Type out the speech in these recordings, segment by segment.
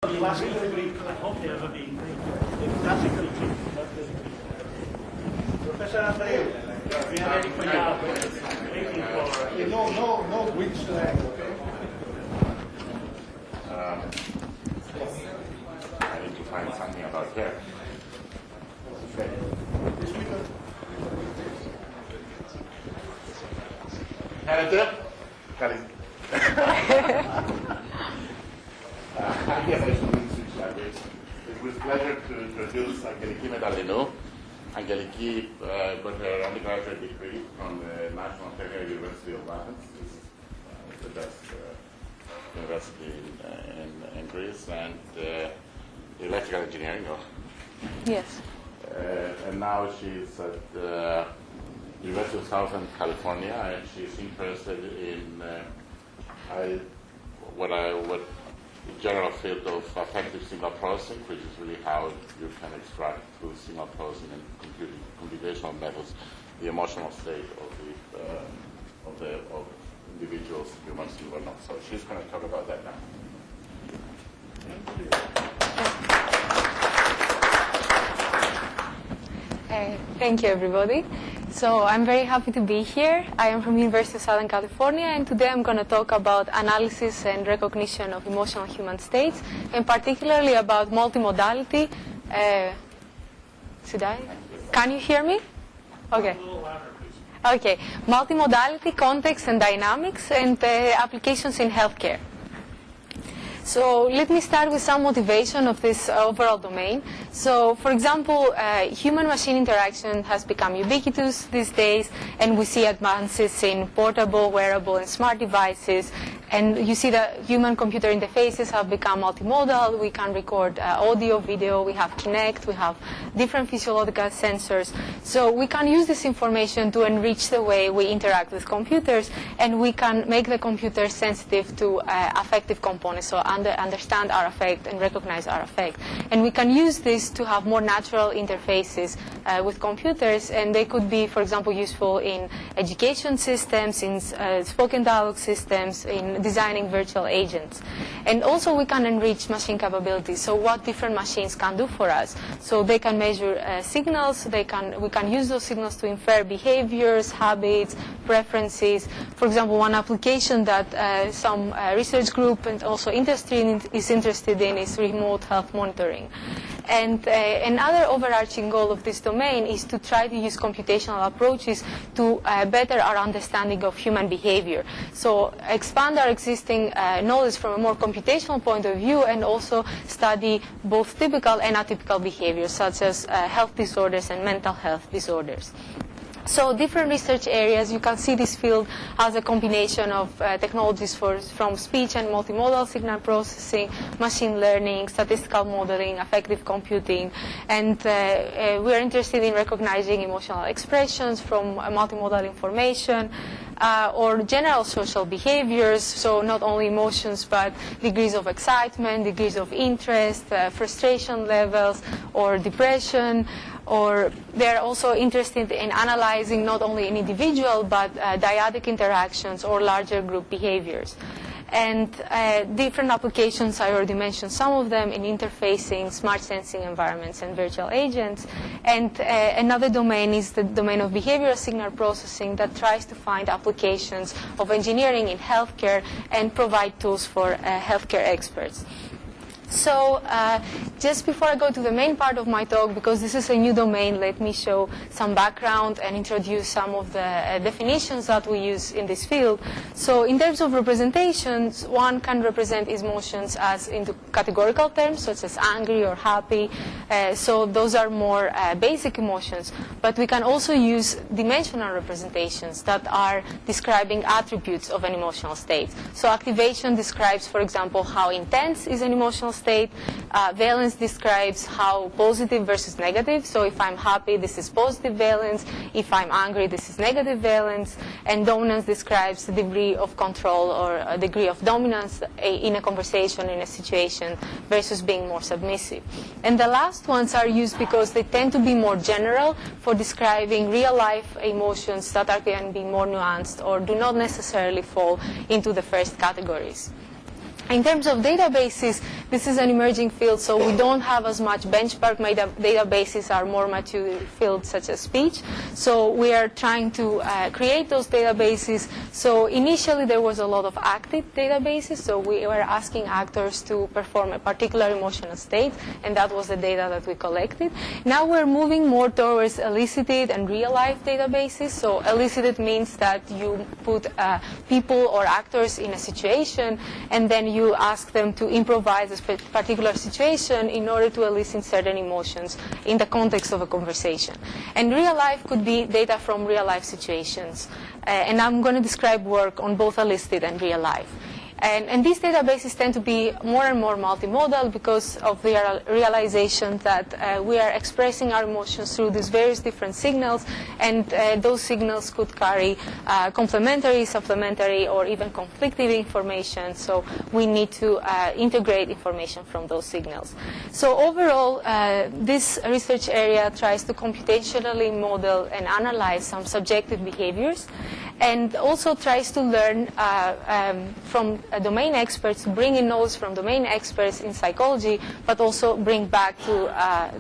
Classically Greek. I hope they ever be classically Greek. Professor Andreu, we are ready for you. Waiting for no Greek slang, okay? I need to find something about hair. Character? Yes, I should switch language. It was a pleasure to introduce Angeliki Metallinou. Angeliki got her undergraduate degree from the National Technical University of Athens. This is the best university in Greece, and electrical engineering. Yes. And now she's at the University of Southern California, and she's interested in what the general field of affective signal processing, which is really how you can extract through signal processing and computational methods the emotional state of individuals, humans or not. So she's going to talk about that now. Thank you, everybody. So I'm very happy to be here. I am from University of Southern California, and today I'm going to talk about analysis and recognition of emotional human states, and particularly about multimodality. Can you hear me? Okay. Okay. Multimodality, context, and dynamics, and applications in healthcare. So let me start with some motivation of this overall domain. So, for example, human-machine interaction has become ubiquitous these days, and we see advances in portable, wearable, and smart devices. And you see that human-computer interfaces have become multimodal. We can record audio, video. We have Kinect. We have different physiological sensors. So we can use this information to enrich the way we interact with computers, and we can make the computer sensitive to affective components, so understand our affect and recognize our affect. And we can use this to have more natural interfaces with computers, and they could be, for example, useful in education systems, in spoken dialogue systems, in designing virtual agents. And also we can enrich machine capabilities, so what different machines can do for us. So they can measure signals, we can use those signals to infer behaviors, habits, preferences. For example, one application that some research group and also industry is interested in is remote health monitoring. And another overarching goal of this domain is to try to use computational approaches to better our understanding of human behavior. So expand our existing knowledge from a more computational point of view, and also study both typical and atypical behaviors, such as health disorders and mental health disorders. So different research areas, you can see this field as a combination of technologies from speech and multimodal signal processing, machine learning, statistical modeling, affective computing, and we are interested in recognizing emotional expressions from multimodal information, or general social behaviors, so not only emotions but degrees of excitement, degrees of interest, frustration levels, or depression. Or they're also interested in analyzing not only individual but dyadic interactions or larger group behaviors. And different applications, I already mentioned some of them, in interfacing, smart sensing environments, and virtual agents. And another domain is the domain of behavioral signal processing that tries to find applications of engineering in healthcare and provide tools for healthcare experts. So just before I go to the main part of my talk, because this is a new domain, let me show some background and introduce some of the definitions that we use in this field. So in terms of representations, one can represent emotions as into categorical terms, such as angry or happy. So those are more basic emotions. But we can also use dimensional representations that are describing attributes of an emotional state. So activation describes, for example, how intense is an emotional state. Valence describes how positive versus negative. So if I'm happy, this is positive valence. If I'm angry, this is negative valence. And dominance describes the degree of control or a degree of dominance in a conversation, in a situation, versus being more submissive. And the last ones are used because they tend to be more general for describing real-life emotions that can be more nuanced or do not necessarily fall into the first categories. In terms of databases, this is an emerging field, so we don't have as much benchmark. Databases are more mature fields such as speech. So we are trying to create those databases. So initially there was a lot of active databases, so we were asking actors to perform a particular emotional state, and that was the data that we collected. Now we're moving more towards elicited and real-life databases. So elicited means that you put people or actors in a situation, and then you ask them to improvise a particular situation in order to elicit certain emotions in the context of a conversation. And real life could be data from real life situations. And I'm going to describe work on both elicited and real life. And these databases tend to be more and more multimodal because of the realization that we are expressing our emotions through these various different signals, and those signals could carry complementary, supplementary, or even conflicting information. So we need to integrate information from those signals. So overall, this research area tries to computationally model and analyze some subjective behaviors, and also tries to learn from domain experts, bring in knowledge from domain experts in psychology, but also bring back to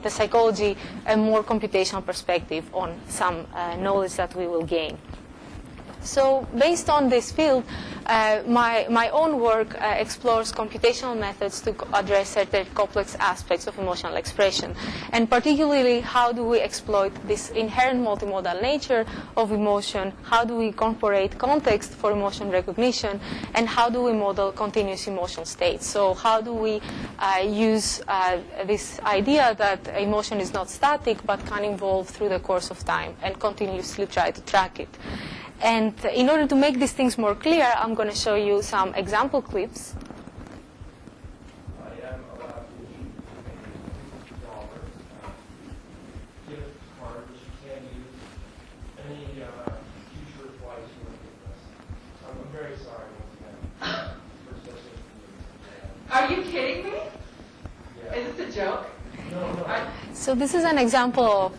the psychology a more computational perspective on some knowledge that we will gain. So based on this field, my own work explores computational methods to address certain complex aspects of emotional expression. And particularly, how do we exploit this inherent multimodal nature of emotion? How do we incorporate context for emotion recognition? And how do we model continuous emotional states? So how do we use this idea that emotion is not static but can evolve through the course of time and continuously try to track it? And in order to make these things more clear, I'm going to show you some example clips. I am allowed to use $50 gift card, which you can use any future flights you want to give us. I'm very sorry once again for such a. Are you kidding me? Yeah. Is this a joke? No. So this is an example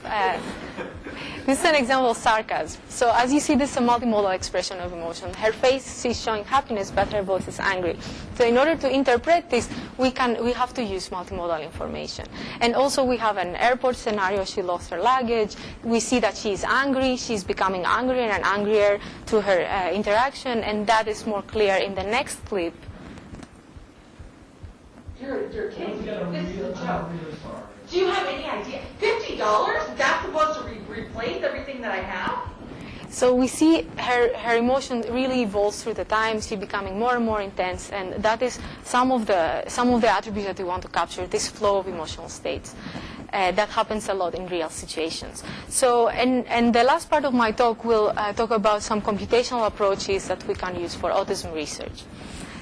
of sarcasm. So as you see, this is a multimodal expression of emotion. Her face is showing happiness, but her voice is angry. So in order to interpret this, we have to use multimodal information. And also we have an airport scenario. She lost her luggage. We see that she's angry. She's becoming angrier and angrier through her interaction, and that is more clear in the next clip. You're kidding me. This is a joke. I'm really sorry. Do you have any idea? $50? That's supposed to replace everything that I have? So we see her emotion really evolves through the time. She's becoming more and more intense, and that is some of the attributes that we want to capture, this flow of emotional states. That happens a lot in real situations. So, and the last part of my talk will talk about some computational approaches that we can use for autism research.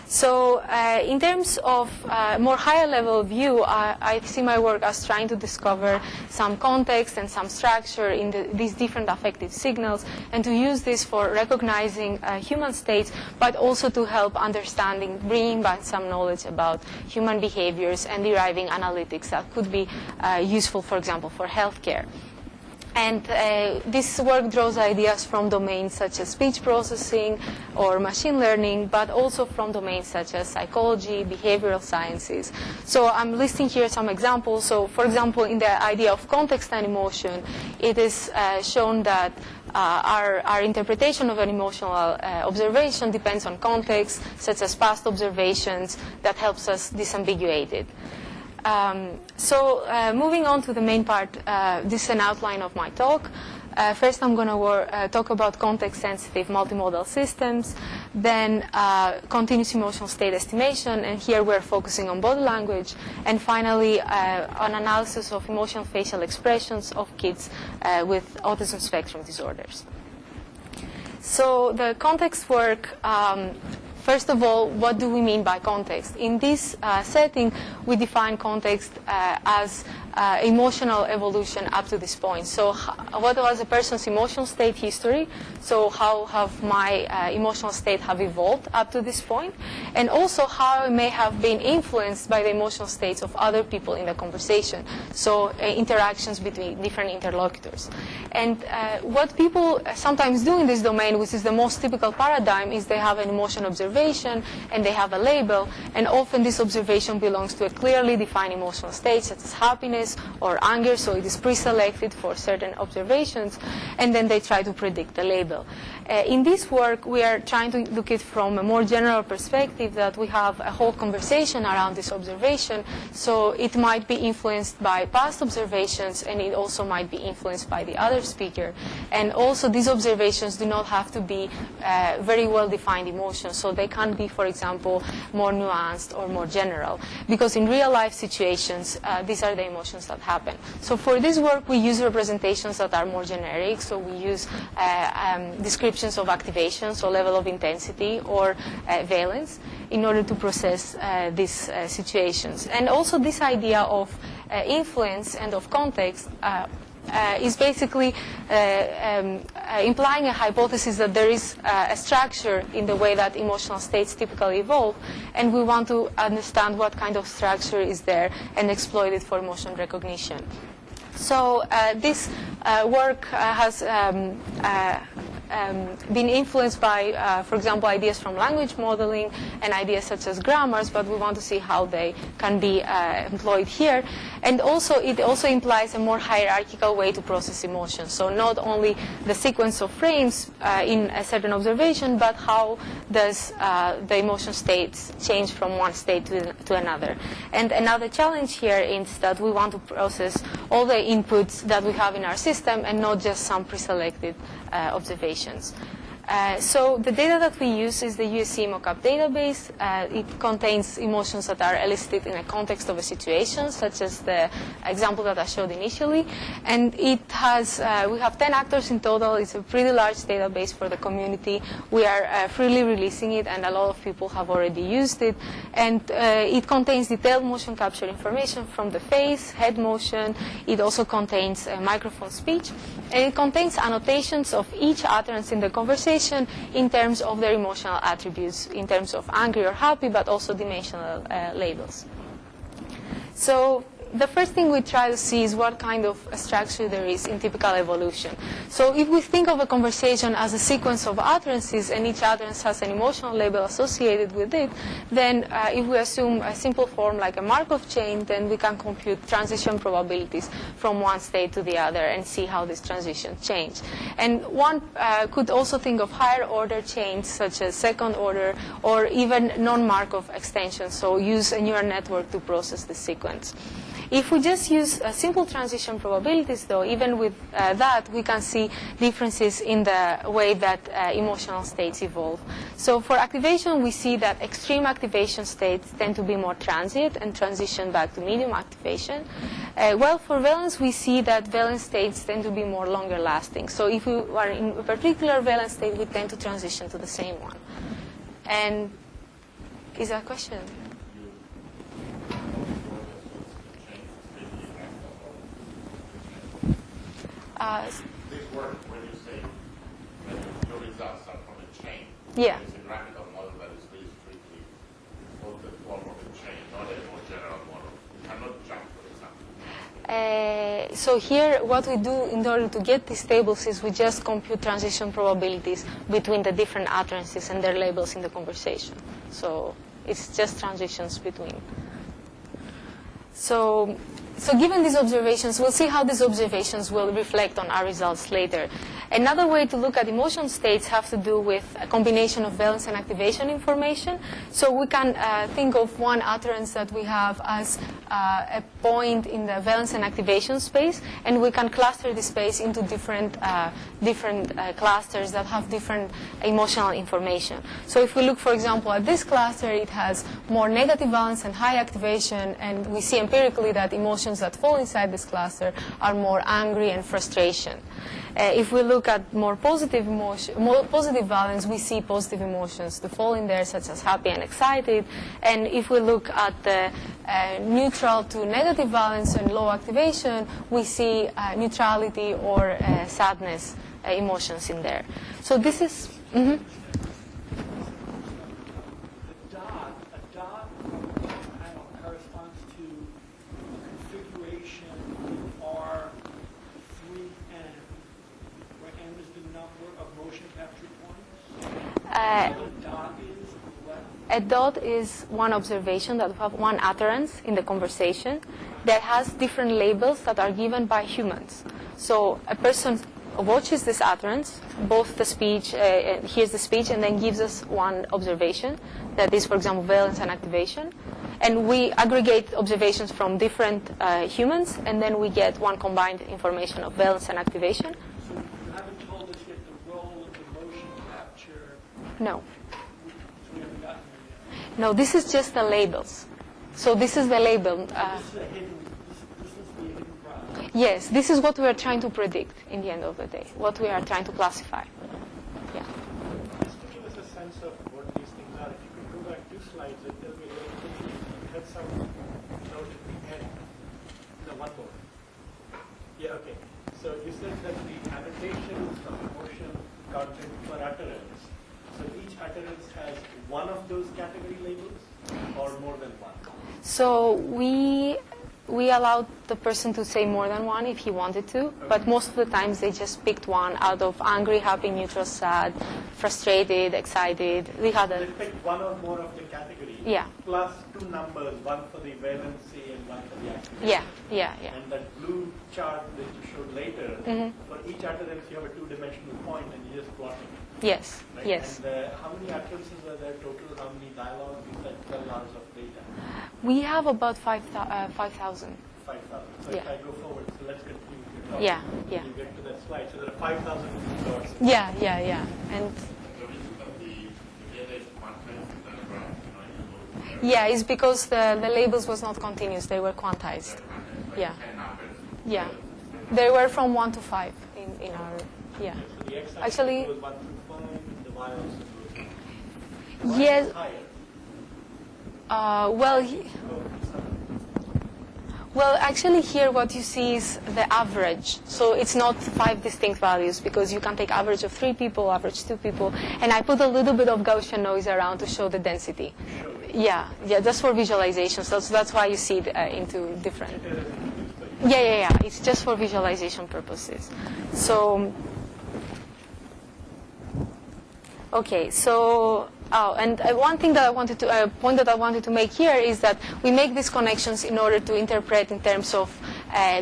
So in terms of more higher level view, I see my work as trying to discover some context and some structure in these different affective signals, and to use this for recognizing human states, but also to help understanding, bringing back some knowledge about human behaviors and deriving analytics that could be useful, for example, for healthcare. And this work draws ideas from domains such as speech processing or machine learning, but also from domains such as psychology, behavioral sciences. So I'm listing here some examples. So for example, in the idea of context and emotion, it is shown that our interpretation of an emotional observation depends on context, such as past observations, that helps us disambiguate it. Moving on to the main part, this is an outline of my talk. First, I'm going to talk about context-sensitive multimodal systems, then continuous emotional state estimation, and here we're focusing on body language, and finally, on analysis of emotional facial expressions of kids with autism spectrum disorders. So the context work, first of all, what do we mean by context? In this setting, we define context as emotional evolution up to this point. So what was a person's emotional state history? So how have my emotional state have evolved up to this point? And also how I may have been influenced by the emotional states of other people in the conversation. So interactions between different interlocutors. And what people sometimes do in this domain, which is the most typical paradigm, is they have an emotion observation observation, and they have a label, and often this observation belongs to a clearly defined emotional state, such as happiness or anger, so it is pre-selected for certain observations, and then they try to predict the label. In this work, we are trying to look at it from a more general perspective, that we have a whole conversation around this observation, so it might be influenced by past observations, and it also might be influenced by the other speaker. And also, these observations do not have to be very well-defined emotions, so they can be, for example, more nuanced or more general, because in real-life situations, these are the emotions that happen. So for this work, we use representations that are more generic, so we use descriptions of activation, so level of intensity or valence, in order to process these situations. And also this idea of influence and of context is basically implying a hypothesis that there is a structure in the way that emotional states typically evolve, and we want to understand what kind of structure is there and exploit it for emotion recognition. So this work has been influenced by, for example, ideas from language modeling and ideas such as grammars, but we want to see how they can be employed here. And also, it also implies a more hierarchical way to process emotions. So not only the sequence of frames in a certain observation, but how does the emotion states change from one state to another. And another challenge here is that we want to process all the inputs that we have in our system and not just some pre-selected observations. So the data that we use is the USC mockup database. It contains emotions that are elicited in a context of a situation, such as the example that I showed initially. And it has, we have 10 actors in total. It's a pretty large database for the community. We are freely releasing it, and a lot of people have already used it. And it contains detailed motion capture information from the face, head motion. It also contains microphone speech. And it contains annotations of each utterance in the conversation in terms of their emotional attributes, in terms of angry or happy, but also dimensional labels. So the first thing we try to see is what kind of structure there is in typical evolution. So if we think of a conversation as a sequence of utterances, and each utterance has an emotional label associated with it, then if we assume a simple form like a Markov chain, then we can compute transition probabilities from one state to the other and see how these transitions change. And one could also think of higher order chains, such as second order, or even non-Markov extensions, so use a neural network to process the sequence. If we just use simple transition probabilities, though, even with that, we can see differences in the way that emotional states evolve. So for activation, we see that extreme activation states tend to be more transient and transition back to medium activation. Well, for valence, we see that valence states tend to be more longer lasting. So if we are in a particular valence state, we tend to transition to the same one. And is that a question? This work, when you say that your results are from a chain, Yeah. it's a graphical model that is really strictly for the form of a chain, not a more general model. You cannot jump, for example. So here, what we do in order to get these tables is we just compute transition probabilities between the different utterances and their labels in the conversation. So it's just transitions between. So given these observations, we'll see how these observations will reflect on our results later. Another way to look at emotion states have to do with a combination of valence and activation information. So we can think of one utterance that we have as a point in the valence and activation space, and we can cluster the space into different clusters that have different emotional information. So if we look, for example, at this cluster, it has more negative valence and high activation, and we see empirically that emotions that fall inside this cluster are more angry and frustration. If we look at more positive valence, we see positive emotions to fall in there, such as happy and excited. And if we look at the neutral to negative valence and low activation, we see neutrality or sadness emotions in there. So this is... Mm-hmm. A dot corresponds to a configuration R3N, where N is the number of motion capture points. The dot is a dot is one observation that we have one utterance in the conversation that has different labels that are given by humans. So a person watches this utterance, both the speech, hears the speech, and then gives us one observation that is, for example, valence and activation. And we aggregate observations from different humans, and then we get one combined information of valence and activation. So you haven't told us yet the role of the motion capture. No. So we haven't gotten there yet. No, this is just the labels. So this is the label. This is a hidden. This is the hidden process. Yes, this is what we are trying to predict in the end of the day, what we are trying to classify. Yeah. Just to give us a sense of what these things are, if you could go back 2 slides, it will be a little confusing. You had some note at the end. No, one more. Yeah, okay. So you said that the annotations of emotion content per utterance. So each utterance has one of those category labels or more than one? So we allowed the person to say more than one if he wanted to, but most of the times they just picked one out of angry, happy, neutral, sad, frustrated, excited. They had They picked one or more of the categories. Yeah. Plus 2 numbers, one for the valency and one for the activation. Yeah. And that blue chart that you showed later, for each utterance you have a 2-dimensional point and you just plot it. Yes, Right? yes. And how many utterances are there total? How many dialogues? You said 12 hours of data. We have about 5,000. 5,000. So Yeah. if I go forward, so let's continue with your talk. Yeah. You get to that slide. So there are 5,000 resources. Yeah. And yeah, it's because the labels was not continuous, they were quantized. Yeah. Yeah. They were from 1 to 5 in our, yeah. So the x-axis Actually- goes 1 through 5, and the y-axis goes Yes. higher. Well, actually here what you see is the average. So it's not 5 distinct values because you can take average of 3 people, average 2 people. And I put a little bit of Gaussian noise around to show the density. Yeah, just for visualization. So that's why you see it into different. Yeah. It's just for visualization purposes. So, okay, so... and one thing that I wanted to point that I wanted to make here is that we make these connections in order to interpret in terms of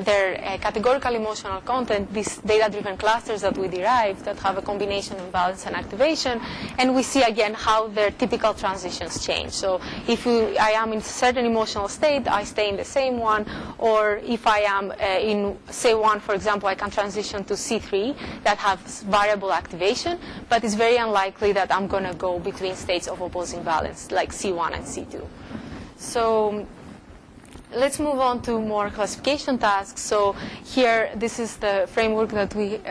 their categorical emotional content, these data-driven clusters that we derive that have a combination of valence and activation, and we see again how their typical transitions change. So if I am in a certain emotional state, I stay in the same one, or if I am in C1, for example, I can transition to C3 that has variable activation, but it's very unlikely that I'm going to go between states of opposing valence, like C1 and C2. So let's move on to more classification tasks. So here, this is the framework that we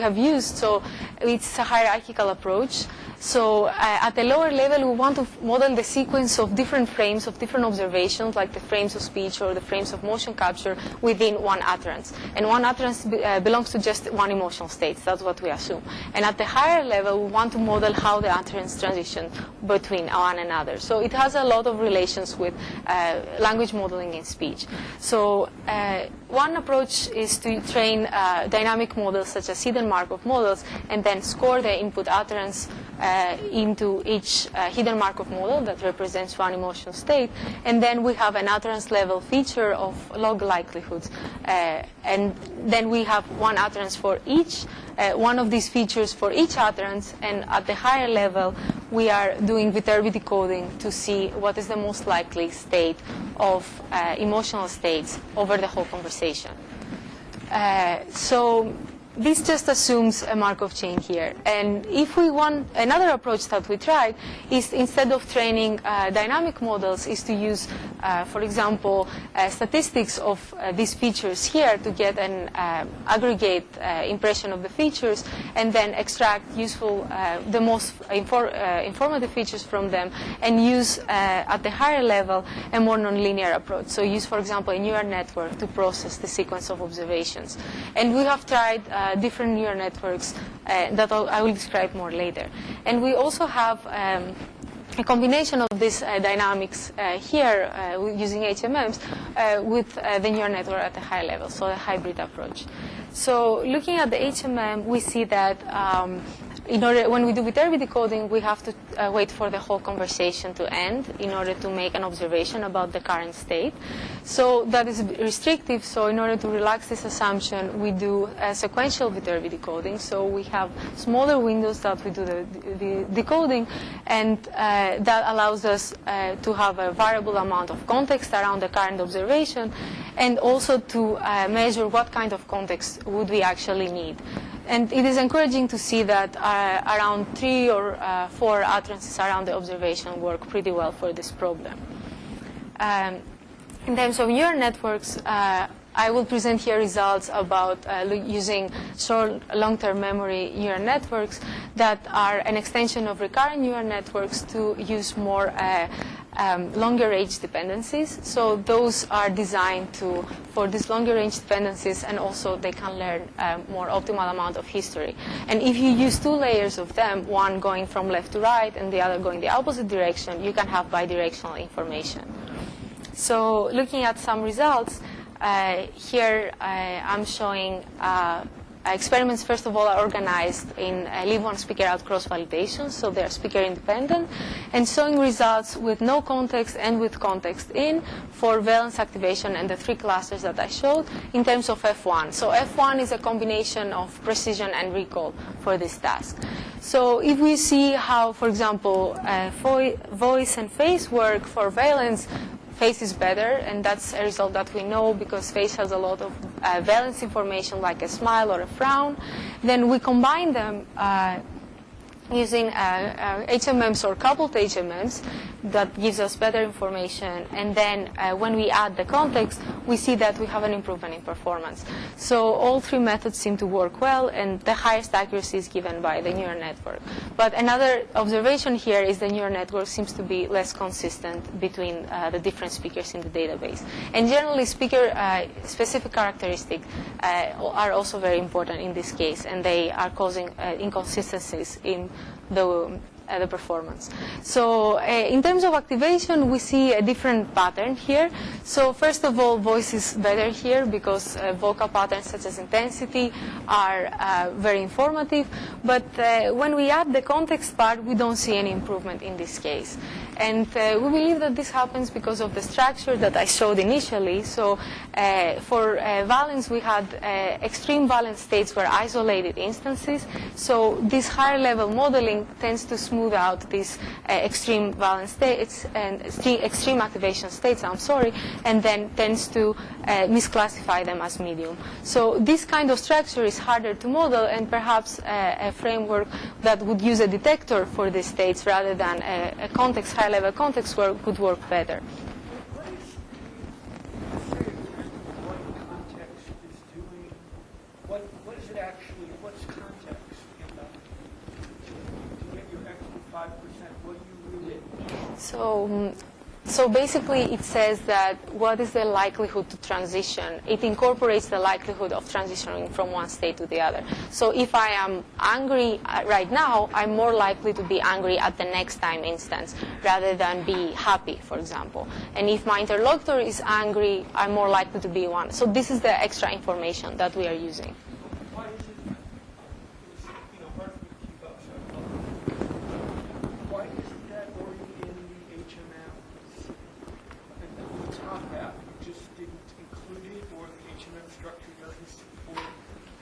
have used. So it's a hierarchical approach. So at the lower level, we want to model the sequence of different frames of different observations, like the frames of speech or the frames of motion capture within one utterance. And one utterance belongs to just one emotional state. That's what we assume. And at the higher level, we want to model how the utterance transition between one another. So it has a lot of relations with language modeling in speech. So one approach is to train dynamic models such as hidden Markov models and then score the input utterance into each hidden Markov model that represents one emotional state. And then we have an utterance level feature of log likelihoods. And then we have one utterance for each, one of these features for each utterance. And at the higher level, we are doing Viterbi decoding to see what is the most likely state of emotional states over the whole conversation. So this just assumes a Markov chain here. And if we want, another approach that we tried is instead of training dynamic models is to use, for example, statistics of these features here to get an aggregate impression of the features and then extract useful, the most informative features from them and use at the higher level a more nonlinear approach. So use, for example, a neural network to process the sequence of observations. And we have tried different neural networks that I will describe more later. And we also have a combination of these dynamics here using HMMs with the neural network at a high level, so a hybrid approach. So looking at the HMM, we see that when we do viterbi decoding, we have to wait for the whole conversation to end in order to make an observation about the current state. So that is restrictive. So in order to relax this assumption, we do a sequential viterbi decoding. So we have smaller windows that we do the decoding, and that allows us to have a variable amount of context around the current observation, and also to measure what kind of context would we actually need. And it is encouraging to see that around 3 or 4 utterances around the observation work pretty well for this problem. In terms of neural networks, I will present here results about using short long-term memory neural networks that are an extension of recurrent neural networks to use more longer range dependencies. So those are designed for these longer range dependencies, and also they can learn more optimal amount of history. And if you use 2 layers of them, one going from left to right and the other going the opposite direction, you can have bidirectional information. So looking at some results, here I'm showing experiments, first of all, are organized in leave one speaker out cross validation, so they're speaker independent, and showing results with no context and with context in for valence activation and the 3 clusters that I showed in terms of F1. So F1 is a combination of precision and recall for this task. So if we see how, for example, voice and face work for valence, face is better, and that's a result that we know because face has a lot of valence information like a smile or a frown. Then we combine them using HMMs or coupled HMMs that gives us better information. And then when we add the context, we see that we have an improvement in performance. So all 3 methods seem to work well, and the highest accuracy is given by the neural network. But another observation here is the neural network seems to be less consistent between the different speakers in the database. And generally, speaker-specific characteristics are also very important in this case, and they are causing inconsistencies in the performance. So in terms of activation, we see a different pattern here. So first of all, voice is better here because vocal patterns such as intensity are very informative. But when we add the context part, we don't see any improvement in this case. And we believe that this happens because of the structure that I showed initially. So for valence, we had extreme valence states were isolated instances. So this higher level modeling tends to smooth out these extreme valence states and extreme activation states, and then tends to misclassify them as medium. So this kind of structure is harder to model, and perhaps a framework that would use a detector for these states rather than a context, high-level context work would work better. What context is doing? What is it actually? What's context in that? To get your extra 5%, what do you really need? So basically, it says that what is the likelihood to transition? It incorporates the likelihood of transitioning from one state to the other. So if I am angry right now, I'm more likely to be angry at the next time instance rather than be happy, for example. And if my interlocutor is angry, I'm more likely to be one. So this is the extra information that we are using. Why is it, hard for me to keep up, so why isn't that already in the HMMs? And the top half, you just didn't include it, or the HMM structure doesn't support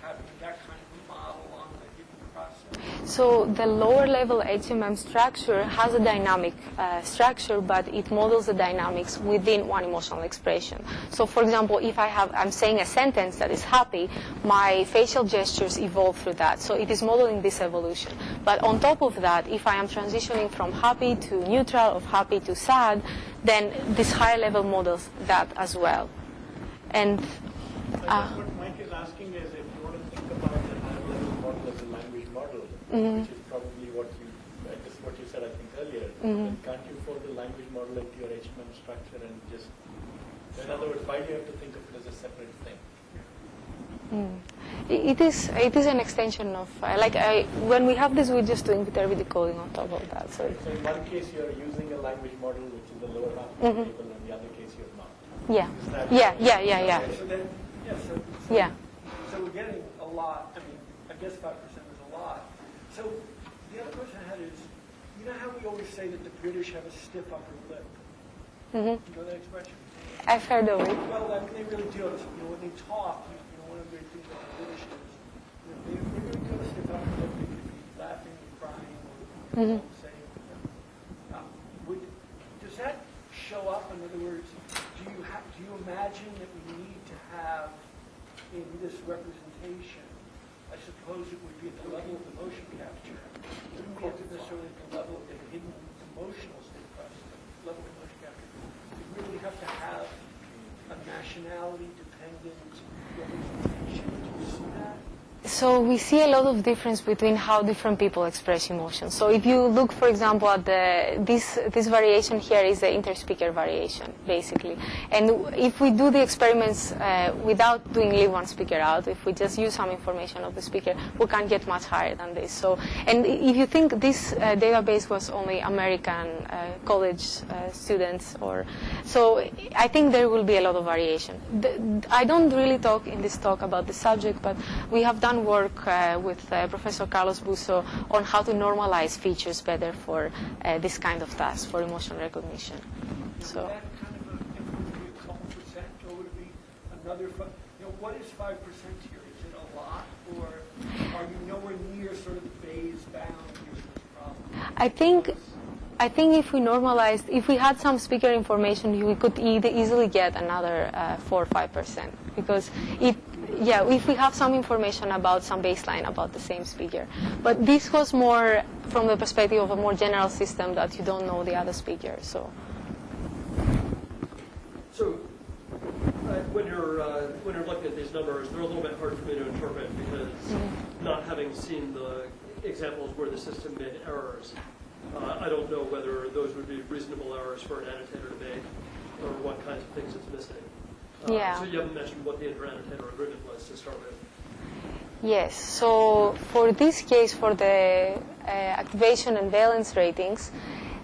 having that kind of a model on a given process? So the lower level HMM structure has a dynamic structure, but it models the dynamics within one emotional expression. So for example, if I'm saying a sentence that is happy, my facial gestures evolve through that. So it is modeling this evolution. But on top of that, if I am transitioning from happy to neutral, or happy to sad, then this higher level models that as well. And what Mike is asking is if you want to think about the high-level model as a language model, which is probably what you said, I think, earlier. Then can't you fold the language model into your HMM structure and just, in other words, why do you have to think of it as a separate thing? It is an extension of, when we have this, we're just doing viterbi decoding on top of that. So in one case, you're using a language model, which is the lower half of the table, and the other case, you're not. Yeah. So then, Yeah. So we're getting a lot. I mean, I guess 5% is a lot. So The other question I had is, you know how we always say that the British have a stiff upper lip? Hmm. You know that expression? I've heard of it. Well, I mean, they really do. It's, you know, when they talk, one of the great things about the British is, they really do have a stiff upper lip. They could be laughing and crying or saying. Does that show up? In other words, do you imagine that we need to have in this representation? I suppose it would be at the level of the motion capture. It wouldn't be at necessarily at the level of the hidden emotional state process, level of motion capture. We really have to have a nationality-dependent representation. Do you see that? So we see a lot of difference between how different people express emotions. So if you look, for example, at this variation here is the interspeaker variation, basically. And if we do the experiments without doing leave one speaker out, if we just use some information of the speaker, we can get much higher than this. So, and if you think this database was only American college students, so I think there will be a lot of variation. I don't really talk in this talk about the subject, but we have done work with Professor Carlos Busso on how to normalize features better for this kind of task, for emotion recognition. So. Would that kind of would it be a couple percent, or would it be another? What is 5% here? Is it a lot, or are you nowhere near sort of the Bayes bound here for this problem? I think if we normalized, if we had some speaker information, we could easily get another 4 or 5%, because if we have some information about some baseline about the same speaker. But this was more from the perspective of a more general system that you don't know the other speaker. So when you're looking at these numbers, they're a little bit hard for me to interpret because not having seen the examples where the system made errors, I don't know whether those would be reasonable errors for an annotator to make or what kinds of things it's missing. So you haven't mentioned what the inter-annotator agreement was to start with. yes, so for this case, for the activation and valence ratings,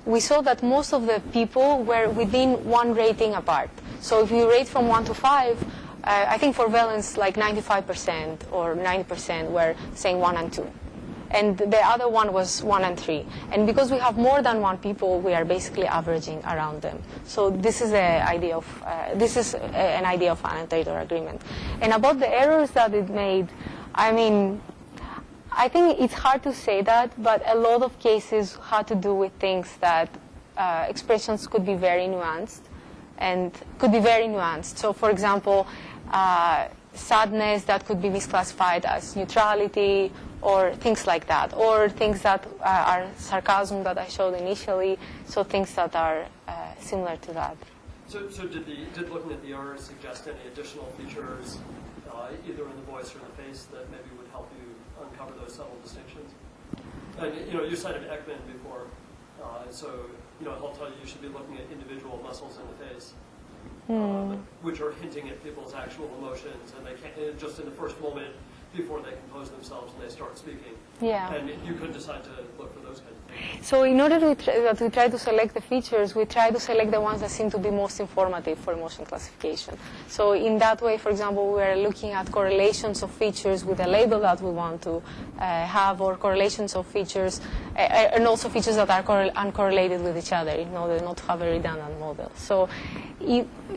we saw that most of the people were within one rating apart. So if you rate from 1 to 5, I think for valence like 95% or 90% were saying 1 and 2. And the other one was 1 and 3. And because we have more than one people, we are basically averaging around them. So this is an idea of annotator agreement. And about the errors that it made, I mean, I think it's hard to say that, but a lot of cases had to do with things that expressions could be very nuanced and could be very nuanced. So, for example, sadness that could be misclassified as neutrality or things like that, or things that are sarcasm that I showed initially, so things that are similar to that. So did looking at the errors suggest any additional features, either in the voice or the face, that maybe would help you uncover those subtle distinctions? And you cited Ekman before, so he'll tell you should be looking at individual muscles in the face, which are hinting at people's actual emotions, and they can't just in the first moment before they compose themselves and they start speaking. Yeah. And you could decide to look for those kinds of things. So in order to try to select the features, we try to select the ones that seem to be most informative for emotion classification. So in that way, for example, we are looking at correlations of features with a label that we want to have, or correlations of features, and also features that are uncorrelated with each other in order not to have a redundant model. So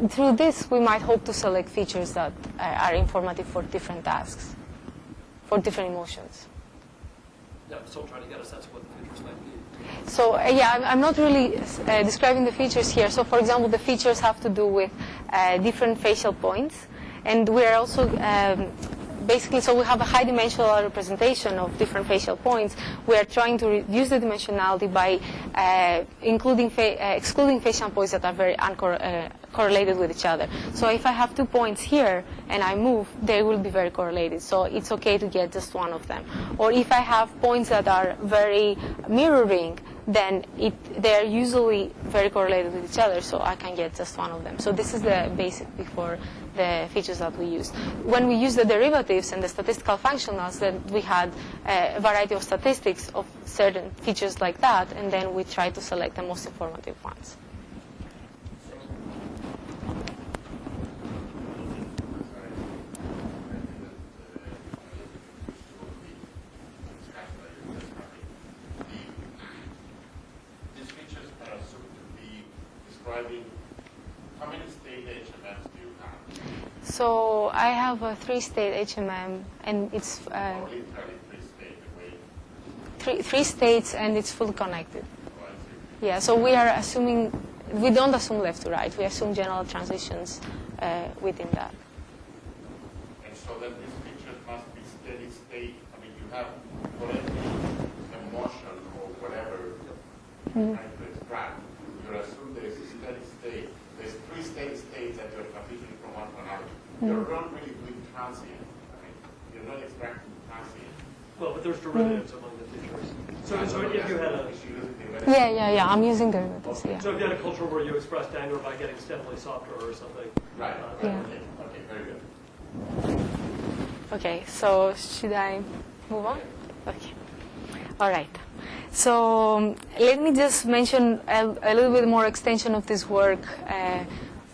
through this, we might hope to select features that are informative for different tasks, for different emotions. Yeah, I'm still trying to get a sense of what the features might be. So I'm not really describing the features here. So for example, the features have to do with different facial points. And we are also basically, so we have a high dimensional representation of different facial points. We are trying to reduce the dimensionality by excluding facial points that are very correlated with each other. So if I have 2 points here and I move, they will be very correlated. So it's okay to get just one of them. Or if I have points that are very mirroring, then they're usually very correlated with each other, so I can get just one of them. So this is the basic before the features that we used. When we use the derivatives and the statistical functionals, then we had a variety of statistics of certain features like that, and then we try to select the most informative ones. So I have a 3-state HMM, and it's Literally three-state away. three states, and it's fully connected. Yeah, so we are assuming, we don't assume left to right. We assume general transitions within that. And so then these pictures must be steady state. I mean, you have for every emotion or whatever trying to extract, you assume there's a steady state. There's 3 steady states that you're transitioning from one to another. You're not really doing transient. I mean, you're not extracting transient. Well, but there's derivatives among the features. So if you had a Yeah, I'm using derivatives, yeah. so if you had a culture where you expressed anger by getting steadily softer or something. Right. Yeah. Okay, very good. Okay, so should I move on? Okay. All right. So let me just mention a little bit more extension of this work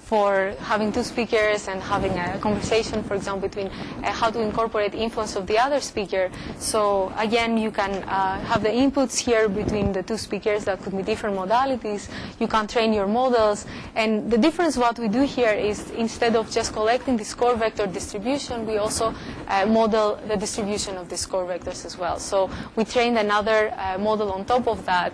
for having 2 speakers and having a conversation, for example, between how to incorporate influence of the other speaker. So again, you can have the inputs here between the 2 speakers that could be different modalities. You can train your models. And the difference what we do here is instead of just collecting the score vector distribution, we also model the distribution of the score vectors as well. So we trained another model on top of that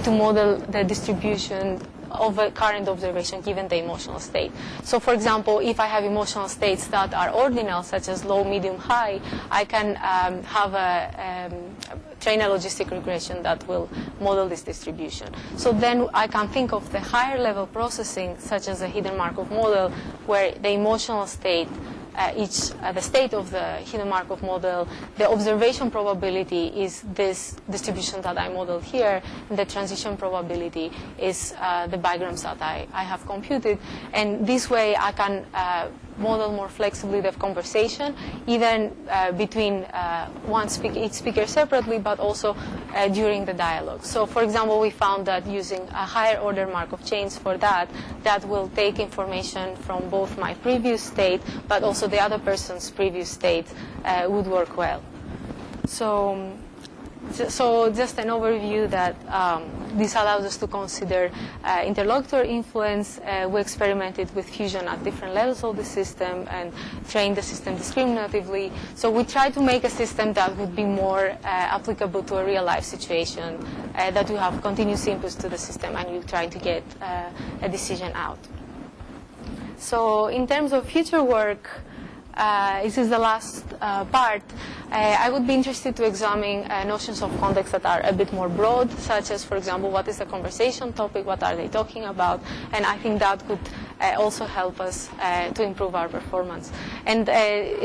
to model the distribution of a current observation given the emotional state. So for example, if I have emotional states that are ordinal, such as low, medium, high, I can have train a logistic regression that will model this distribution. So then I can think of the higher level processing, such as a hidden Markov model, where the emotional state the state of the hidden Markov model, the observation probability is this distribution that I modeled here, and the transition probability is the bigrams that I have computed. And this way I can model more flexibly the conversation, even between each speaker separately, but also during the dialogue. So for example, we found that using a higher order Markov chains for that will take information from both my previous state, but also the other person's previous state would work well. So just an overview that this allows us to consider interlocutor influence. We experimented with fusion at different levels of the system and trained the system discriminatively. So we tried to make a system that would be more applicable to a real-life situation, that you have continuous inputs to the system and you're trying to get a decision out. So in terms of future work, this is the last part. I would be interested to examine notions of context that are a bit more broad, such as, for example, what is the conversation topic, what are they talking about, and I think that could also help us to improve our performance. And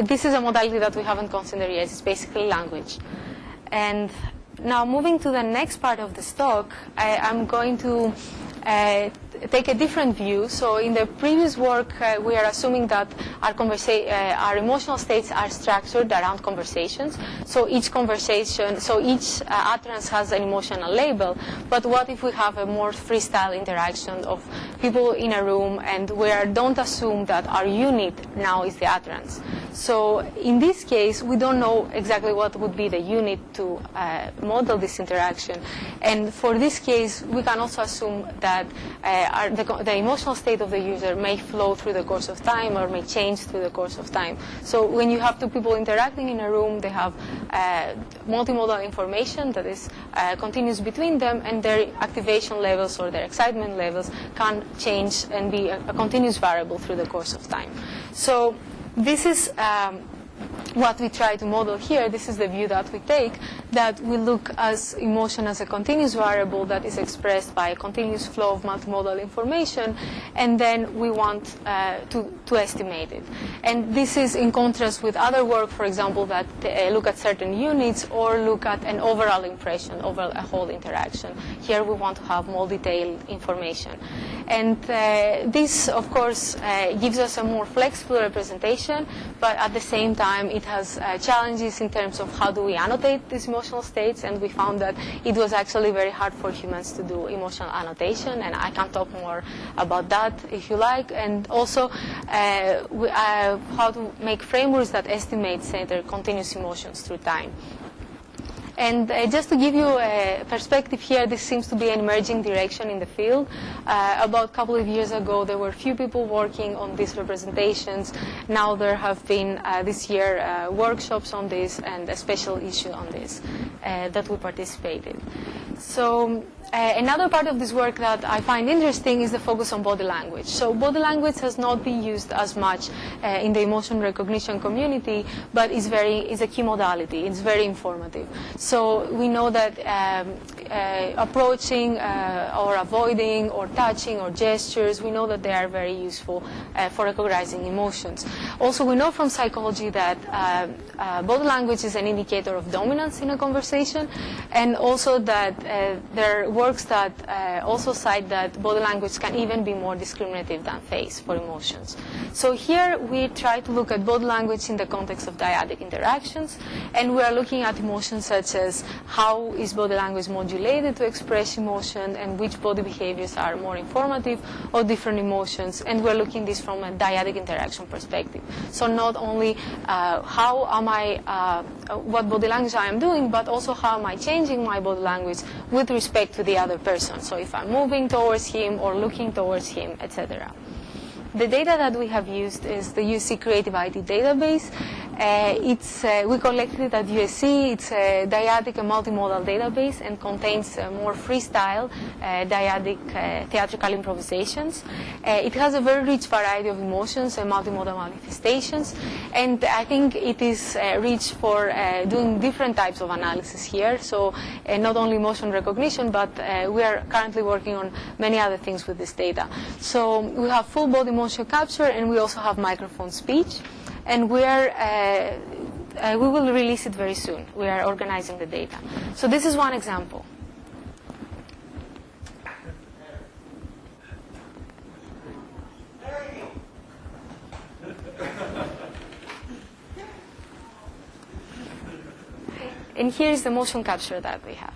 this is a modality that we haven't considered yet. It's basically language. And now moving to the next part of this talk, I'm going to take a different view. So in the previous work, we are assuming that our emotional states are structured around conversations. So each utterance has an emotional label. But what if we have a more freestyle interaction of people in a room, and where don't assume that our unit now is the utterance? So in this case, we don't know exactly what would be the unit to model this interaction. And for this case, we can also assume that the emotional state of the user may flow through the course of time or may change through the course of time. So when you have 2 people interacting in a room, they have multimodal information that is continuous between them, and their activation levels or their excitement levels can change and be a continuous variable through the course of time. So this is what we try to model here. This is the view that we take, that we look as emotion as a continuous variable that is expressed by a continuous flow of multimodal information, and then we want to estimate it. And this is in contrast with other work, for example, that look at certain units or look at an overall impression over a whole interaction. Here we want to have more detailed information. And this, of course, gives us a more flexible representation, but at the same time, it has challenges in terms of how do we annotate these emotional states, and we found that it was actually very hard for humans to do emotional annotation, and I can talk more about that if you like, and also how to make frameworks that estimate, say, their continuous emotions through time. And just to give you a perspective here, this seems to be an emerging direction in the field. About a couple of years ago, there were few people working on these representations. Now there have been, this year, workshops on this and a special issue on this that we participated. So another part of this work that I find interesting is the focus on body language. So body language has not been used as much in the emotion recognition community, but is a key modality. It's very informative. So we know that approaching or avoiding or touching or gestures, we know that they are very useful for recognizing emotions. Also, we know from psychology that body language is an indicator of dominance in a conversation, and also that there are works that also cite that body language can even be more discriminative than face for emotions. So here we try to look at body language in the context of dyadic interactions, and we are looking at emotions such as how is body language modulated to express emotion, and which body behaviors are more informative of different emotions, and we're looking at this from a dyadic interaction perspective. So not only how am I, what body language I am doing, but also how am I changing my body language with respect to the other person. So if I'm moving towards him or looking towards him, etc. The data that we have used is the USC Creative IT database. We collected it at USC. It's a dyadic and multimodal database and contains more freestyle dyadic theatrical improvisations. It has a very rich variety of emotions and multimodal manifestations, and I think it is rich for doing different types of analysis here. So not only emotion recognition, but we are currently working on many other things with this data. So we have full body motion capture, and we also have microphone speech. And we will release it very soon. We are organizing the data. So this is one example. And here is the motion capture that we have.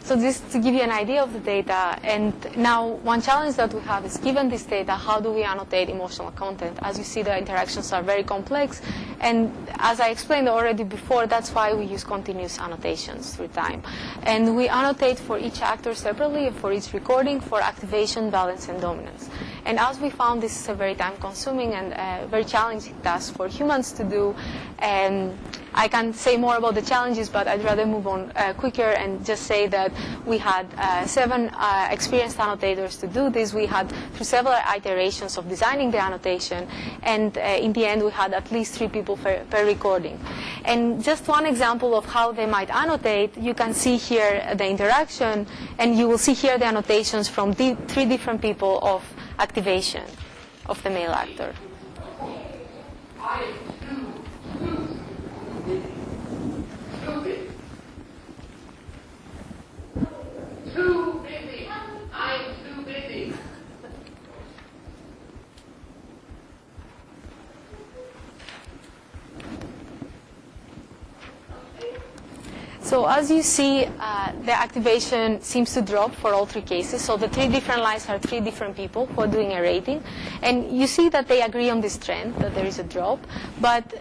So this to give you an idea of the data. And now one challenge that we have is, given this data, how do we annotate emotional content? As you see, the interactions are very complex. And as I explained already before, that's why we use continuous annotations through time. And we annotate for each actor separately and for each recording for activation, balance, and dominance. And as we found, this is a very time-consuming and very challenging task for humans to do. I can say more about the challenges, but I'd rather move on quicker and just say that we had 7 experienced annotators to do this. We had through several iterations of designing the annotation, and in the end we had at least 3 people per recording. And just one example of how they might annotate, you can see here the interaction, and you will see here the annotations from 3 different people of activation of the male actor. Too busy. I'm too busy. So as you see, the activation seems to drop for all 3 cases. So the 3 different lines are 3 different people who are doing a rating. And you see that they agree on this trend, that there is a drop. But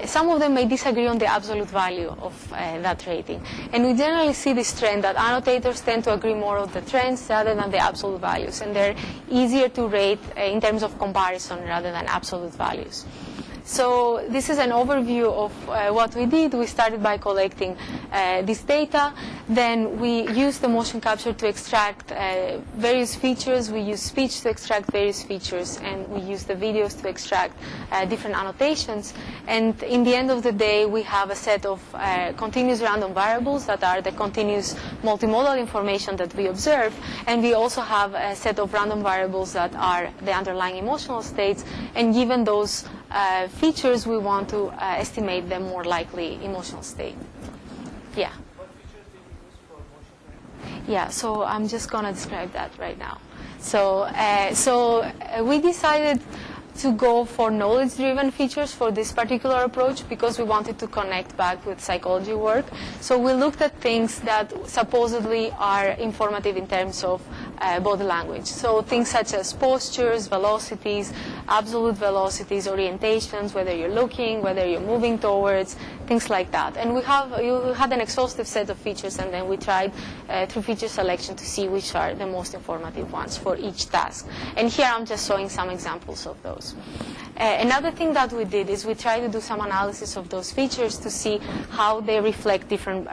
some of them may disagree on the absolute value of that rating. And we generally see this trend that annotators tend to agree more on the trends rather than the absolute values. And they're easier to rate in terms of comparison rather than absolute values. So this is an overview of what we did. We started by collecting this data. Then we used the motion capture to extract various features. We used speech to extract various features. And we used the videos to extract different annotations. And in the end of the day, we have a set of continuous random variables that are the continuous multimodal information that we observe. And we also have a set of random variables that are the underlying emotional states. And given those features, we want to estimate the more likely emotional state. Yeah. What features did you use for motion training? Yeah, so I'm just going to describe that right now. So we decided to go for knowledge-driven features for this particular approach because we wanted to connect back with psychology work. So we looked at things that supposedly are informative in terms of body language. So things such as postures, velocities, absolute velocities, orientations, whether you're looking, whether you're moving towards, things like that. And you had an exhaustive set of features, and then we tried through feature selection to see which are the most informative ones for each task. And here I'm just showing some examples of those. Another thing that we did is we tried to do some analysis of those features to see how they reflect different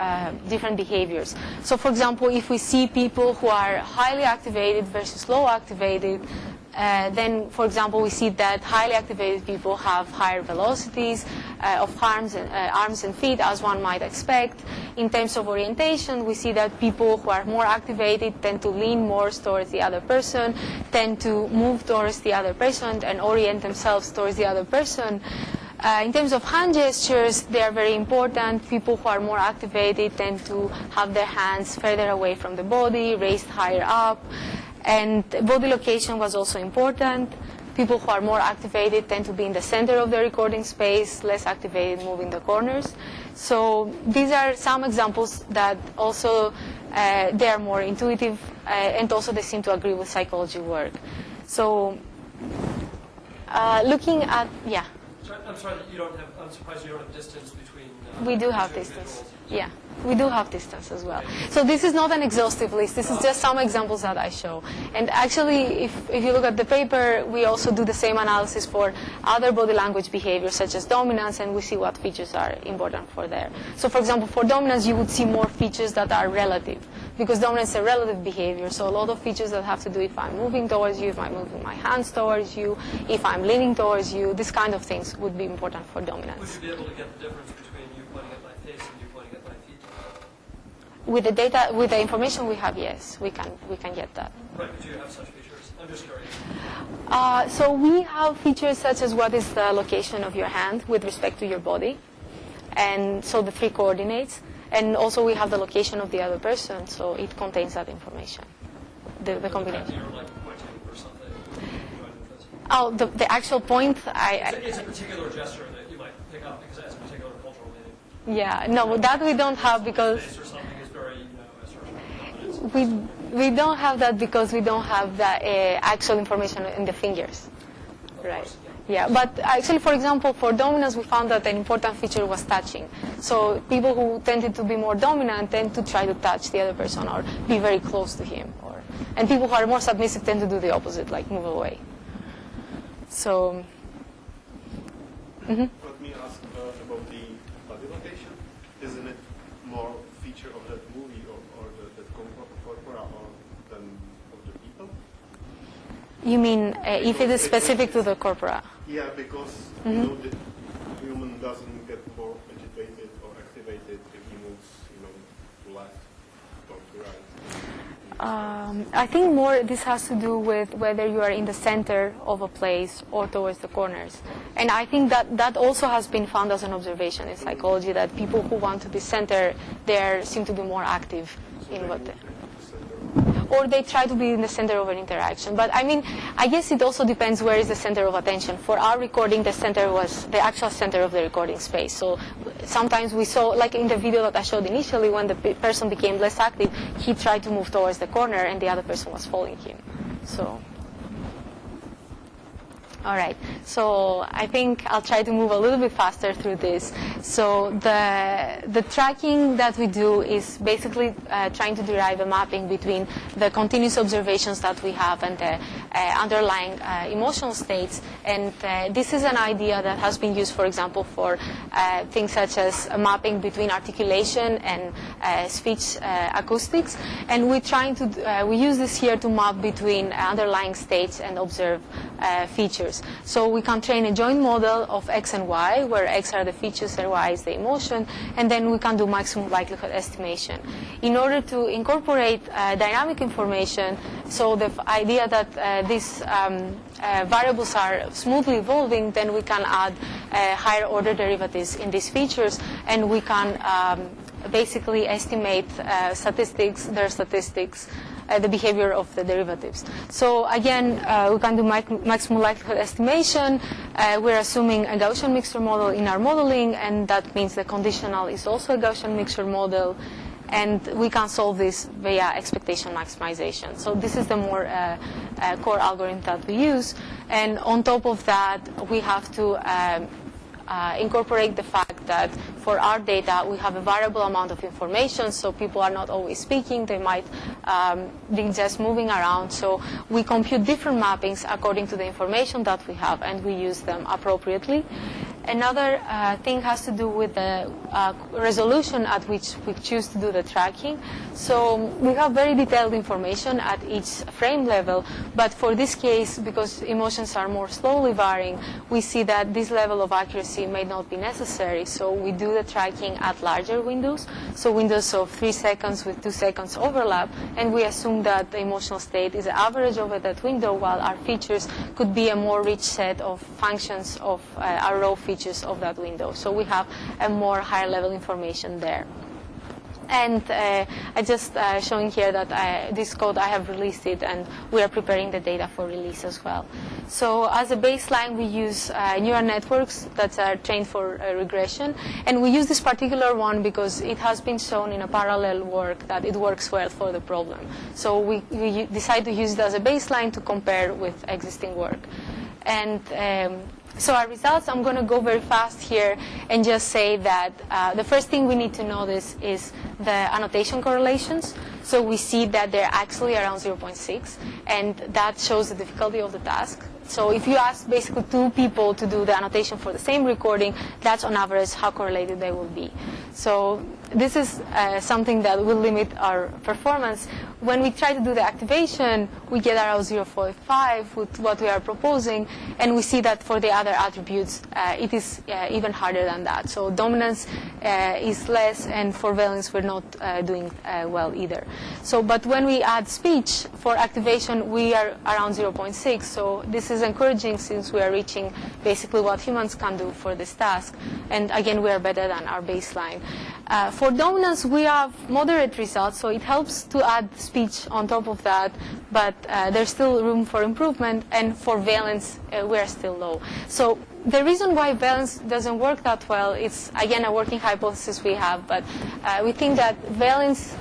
behaviors. So for example, if we see people who are highly activated versus low activated, then, for example, we see that highly activated people have higher velocities of arms and feet, as one might expect. In terms of orientation, we see that people who are more activated tend to lean more towards the other person, tend to move towards the other person, and orient themselves towards the other person. In terms of hand gestures, they are very important. People who are more activated tend to have their hands further away from the body, raised higher up. And body location was also important. People who are more activated tend to be in the center of the recording space, less activated moving the corners. So these are some examples that also they are more intuitive, and also they seem to agree with psychology work. So looking at, yeah. I'm sorry that you don't have, I'm surprised you don't have distance between we do have distance. Yeah, we do have distance as well. So this is not an exhaustive list. This is just some examples that I show. And actually, if you look at the paper, we also do the same analysis for other body language behaviors, such as dominance, and we see what features are important for there. So for example, for dominance, you would see more features that are relative, because dominance is a relative behavior. So a lot of features that have to do if I'm moving towards you, if I'm moving my hands towards you, if I'm leaning towards you, this kind of things would be important for dominance. Would you be able to get the difference between you pointing at my face and you pointing at my feet? With the data, with the information we have, yes, we can get that. Right, but do you have such features? I'm just curious. So we have features such as what is the location of your hand with respect to your body, and so the 3 coordinates. And also we have the location of the other person, so it contains that information, the combination. You're like pointing or something. Oh, the actual point, It's a particular gesture that you might pick up because it has a particular cultural meaning. Yeah, no, that we don't have because Face or something is very, assertive. we don't have that because we don't have the actual information in the fingers, right? Yeah, but actually, for example, for dominance, we found that an important feature was touching. So people who tended to be more dominant tend to try to touch the other person or be very close to him. And people who are more submissive tend to do the opposite, like move away. So, Let me ask about the body location. Isn't it more feature of that movie or the corpora than of the people? You mean if it is specific to the corpora? Yeah, because you know the human doesn't get more agitated or activated if he moves, to left or to right. I think more this has to do with whether you are in the center of a place or towards the corners. And I think that also has been found as an observation in psychology, that people who want to be center there seem to be more active in what they... Or they try to be in the center of an interaction. But I mean, I guess it also depends where is the center of attention. For our recording, the center was the actual center of the recording space. So sometimes we saw, like in the video that I showed initially, when the person became less active, he tried to move towards the corner and the other person was following him. So... All right, so I think I'll try to move a little bit faster through this. So the tracking that we do is basically trying to derive a mapping between the continuous observations that we have and the underlying emotional states. And this is an idea that has been used, for example, for things such as a mapping between articulation and speech acoustics. And we use this here to map between underlying states and observe features. So we can train a joint model of X and Y, where X are the features and Y is the emotion, and then we can do maximum likelihood estimation. In order to incorporate dynamic information, so the idea that these variables are smoothly evolving, then we can add higher order derivatives in these features, and we can basically estimate their statistics, the behavior of the derivatives. So again, we can do maximum likelihood estimation. We're assuming a Gaussian mixture model in our modeling, and that means the conditional is also a Gaussian mixture model. and we can solve this via expectation maximization. So this is the more core algorithm that we use. And on top of that, we have to incorporate the fact that for our data, we have a variable amount of information, so people are not always speaking. They might be just moving around. So we compute different mappings according to the information that we have, and we use them appropriately. Another thing has to do with the resolution at which we choose to do the tracking. So we have very detailed information at each frame level, but for this case, because emotions are more slowly varying, we see that this level of accuracy may not be necessary. So we do the tracking at larger windows, so windows of 3 seconds with 2 seconds overlap, and we assume that the emotional state is the average over that window, while our features could be a more rich set of functions of our raw features of that window. So we have a more higher level information there. And I just showing here that this code, I have released it, and we are preparing the data for release as well. So as a baseline, we use neural networks that are trained for regression. And we use this particular one because it has been shown in a parallel work that it works well for the problem. So we decide to use it as a baseline to compare with existing work. And so our results, I'm going to go very fast here and just say that the first thing we need to notice is the annotation correlations. So we see that they're actually around 0.6, and that shows the difficulty of the task. So if you ask basically 2 people to do the annotation for the same recording, that's on average how correlated they will be. So this is something that will limit our performance. When we try to do the activation, we get around 0.5 with what we are proposing, and we see that for the other attributes, it is even harder than that. So dominance is less, and for valence, we're not doing well either. So, but when we add speech for activation, we are around 0.6. So this is encouraging, since we are reaching basically what humans can do for this task. And again, we are better than our baseline. For dominance, we have moderate results, so it helps to add speech on top of that, but there's still room for improvement. And for valence, we are still low. So the reason why valence doesn't work that well, it's again a working hypothesis we have, but we think that valence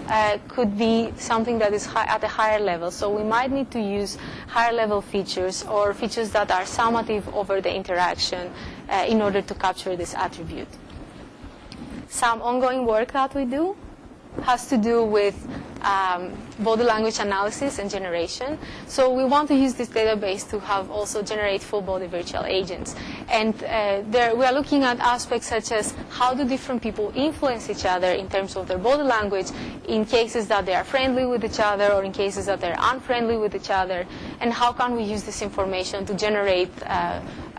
could be something that is at a higher level. So we might need to use higher level features, or features that are summative over the interaction in order to capture this attribute. Some ongoing work that we do has to do with body language analysis and generation. So we want to use this database to have also generate full body virtual agents. And there we are looking at aspects such as how do different people influence each other in terms of their body language, in cases that they are friendly with each other or in cases that they're unfriendly with each other, and how can we use this information to generate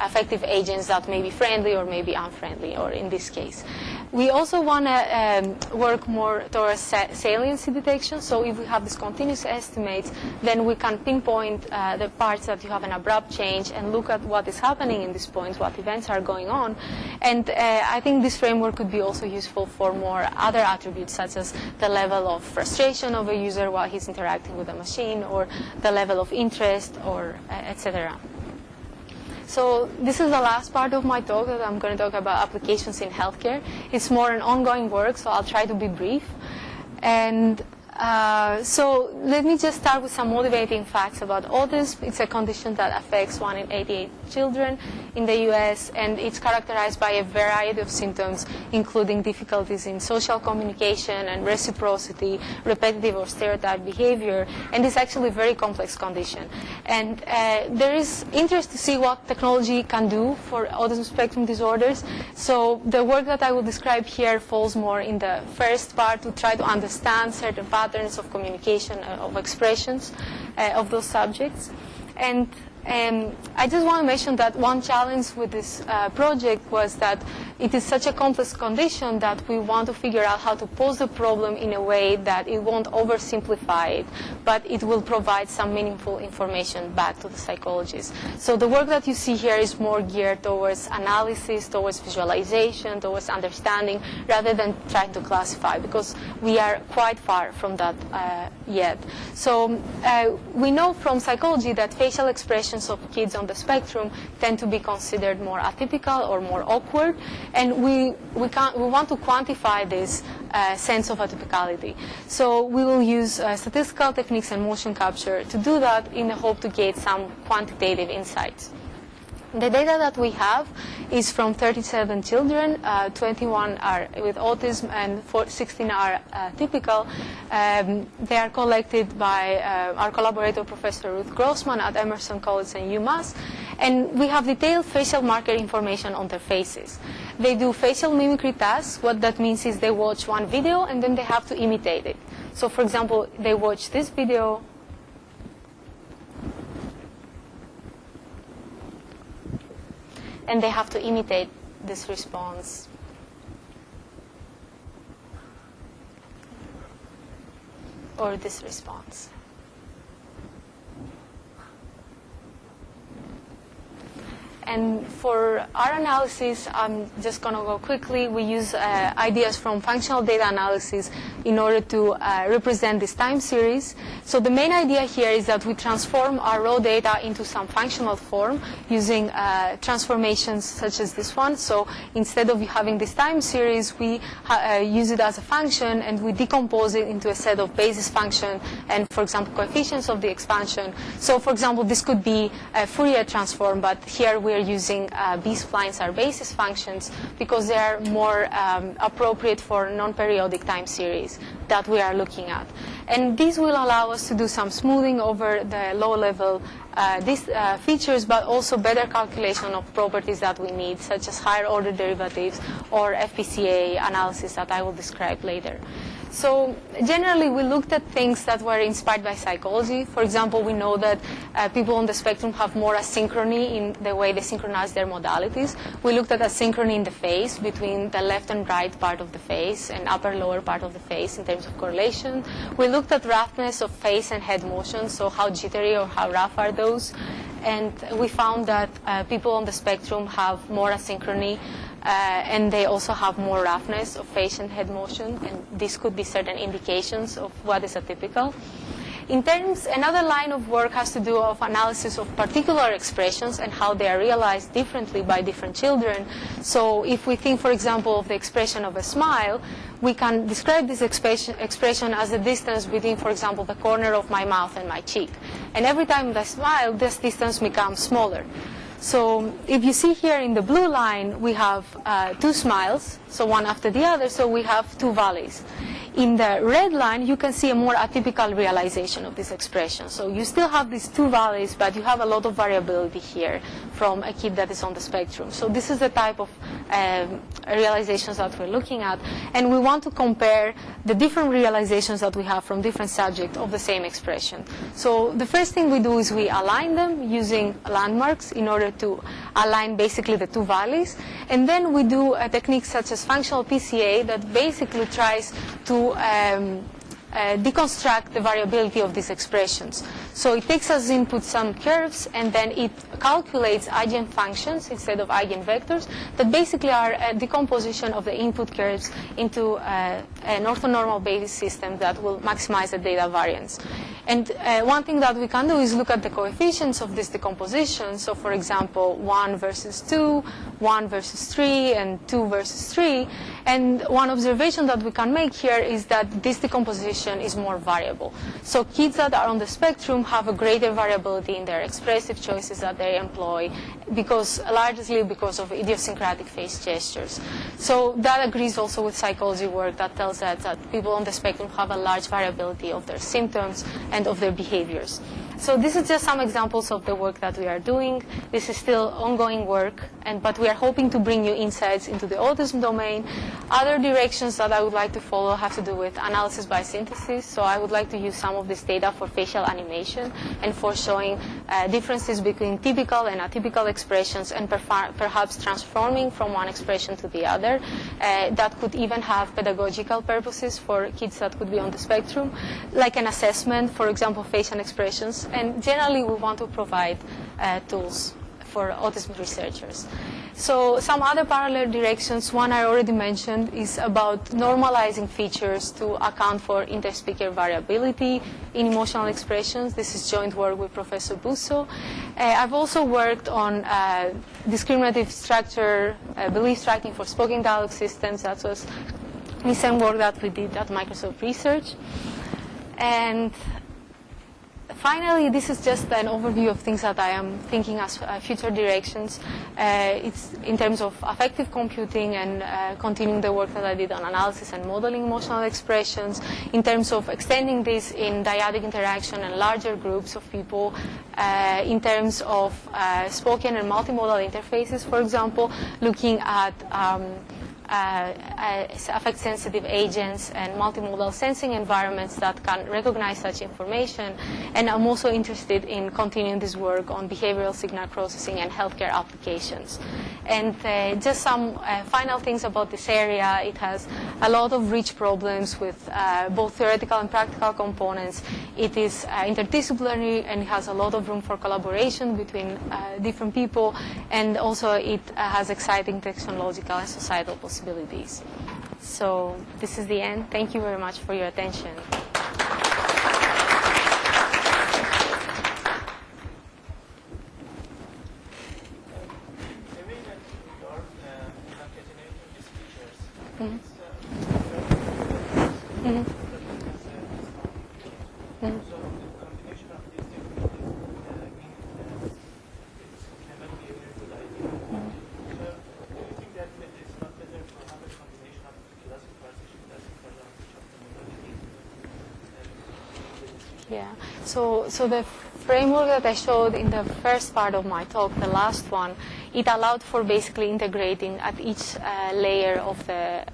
effective agents that may be friendly or may be unfriendly, or in this case. We also want to work more towards saliency detection. So if we have these continuous estimates, then we can pinpoint the parts that you have an abrupt change and look at what is happening in these points, what events are going on. And I think this framework could be also useful for more other attributes, such as the level of frustration of a user while he's interacting with a machine, or the level of interest, or etc. So this is the last part of my talk, that I'm going to talk about applications in healthcare. It's more an ongoing work, so I'll try to be brief. And so let me just start with some motivating facts about autism. It's a condition that affects 1 in 88 children in the US, and it's characterized by a variety of symptoms, including difficulties in social communication and reciprocity, repetitive or stereotype behavior, and it's actually a very complex condition. And there is interest to see what technology can do for autism spectrum disorders. So the work that I will describe here falls more in the first part, to try to understand certain patterns of communication, of expressions of those subjects. And I just want to mention that one challenge with this project was that it is such a complex condition that we want to figure out how to pose the problem in a way that it won't oversimplify it, but it will provide some meaningful information back to the psychologists. So the work that you see here is more geared towards analysis, towards visualization, towards understanding, rather than trying to classify, because we are quite far from that yet. So we know from psychology that facial expression expressions of kids on the spectrum tend to be considered more atypical or more awkward, and we want to quantify this sense of atypicality. So we will use statistical techniques and motion capture to do that in the hope to get some quantitative insights. The data that we have is from 37 children, 21 are with autism and 16 are typical. They are collected by our collaborator, Professor Ruth Grossman at Emerson College and UMass, and we have detailed facial marker information on their faces. They do facial mimicry tasks. What that means is they watch one video and then they have to imitate it. So for example, they watch this video, and they have to imitate this response. Or this response. And for our analysis, I'm just going to go quickly. We use ideas from functional data analysis in order to represent this time series. So the main idea here is that we transform our raw data into some functional form using transformations such as this one. So instead of having this time series, we use it as a function, and we decompose it into a set of basis function and, for example, coefficients of the expansion. So, for example, this could be a Fourier transform, but here we are using B-splines are basis functions because they are more appropriate for non-periodic time series that we are looking at. And this will allow us to do some smoothing over the low-level these features, but also better calculation of properties that we need, such as higher-order derivatives or FPCA analysis that I will describe later. So generally, we looked at things that were inspired by psychology. For example, we know that people on the spectrum have more asynchrony in the way they synchronize their modalities. We looked at asynchrony in the face between the left and right part of the face and upper-lower part of the face in terms of correlation. We looked at roughness of face and head motion, so how jittery or how rough are those. And we found that people on the spectrum have more asynchrony, and they also have more roughness of face and head motion, and this could be certain indications of what is atypical. In terms, another line of work has to do with analysis of particular expressions and how they are realized differently by different children. So if we think, for example, of the expression of a smile, we can describe this expression as the distance between, for example, the corner of my mouth and my cheek. And every time I smile, this distance becomes smaller. So if you see here in the blue line, we have two smiles, so one after the other, so we have two valleys. In the red line, you can see a more atypical realization of this expression. So you still have these two valleys, but you have a lot of variability here from a kid that is on the spectrum. So this is the type of realizations that we're looking at. And we want to compare the different realizations that we have from different subjects of the same expression. So the first thing we do is we align them using landmarks in order to align basically the two valleys. And then we do a technique such as functional PCA that basically tries to deconstruct the variability of these expressions. So it takes as input some curves, and then it calculates eigenfunctions instead of eigenvectors that basically are a decomposition of the input curves into an orthonormal basis system that will maximize the data variance. And one thing that we can do is look at the coefficients of this decomposition. So for example, 1 versus 2, 1 versus 3, and 2 versus 3. And one observation that we can make here is that this decomposition is more variable. So kids that are on the spectrum have a greater variability in their expressive choices that they employ, largely because of idiosyncratic face gestures. So that agrees also with psychology work that tells us that people on the spectrum have a large variability of their symptoms and of their behaviors. So this is just some examples of the work that we are doing. This is still ongoing work, but we are hoping to bring you insights into the autism domain. Other directions that I would like to follow have to do with analysis by synthesis. So I would like to use some of this data for facial animation and for showing differences between typical and atypical expressions, and perhaps transforming from one expression to the other. That could even have pedagogical purposes for kids that could be on the spectrum, like an assessment, for example, facial expressions. And generally, we want to provide tools for autism researchers. So some other parallel directions, one I already mentioned, is about normalizing features to account for interspeaker variability in emotional expressions. This is joint work with Professor Busso. I've also worked on discriminative structure, belief tracking for spoken dialogue systems. That was the same work that we did at Microsoft Research. And finally, this is just an overview of things that I am thinking as future directions. It's in terms of affective computing and continuing the work that I did on analysis and modeling emotional expressions, in terms of extending this in dyadic interaction and larger groups of people, in terms of spoken and multimodal interfaces, for example, looking at affect-sensitive agents and multimodal sensing environments that can recognize such information. And I'm also interested in continuing this work on behavioral signal processing and healthcare applications. And just some final things about this area. It has a lot of rich problems with both theoretical and practical components. It is interdisciplinary and it has a lot of room for collaboration between different people. And also it has exciting technological and societal possibilities. So this is the end. Thank you very much for your attention. Yeah. So the framework that I showed in the first part of my talk, the last one, it allowed for basically integrating at each layer of the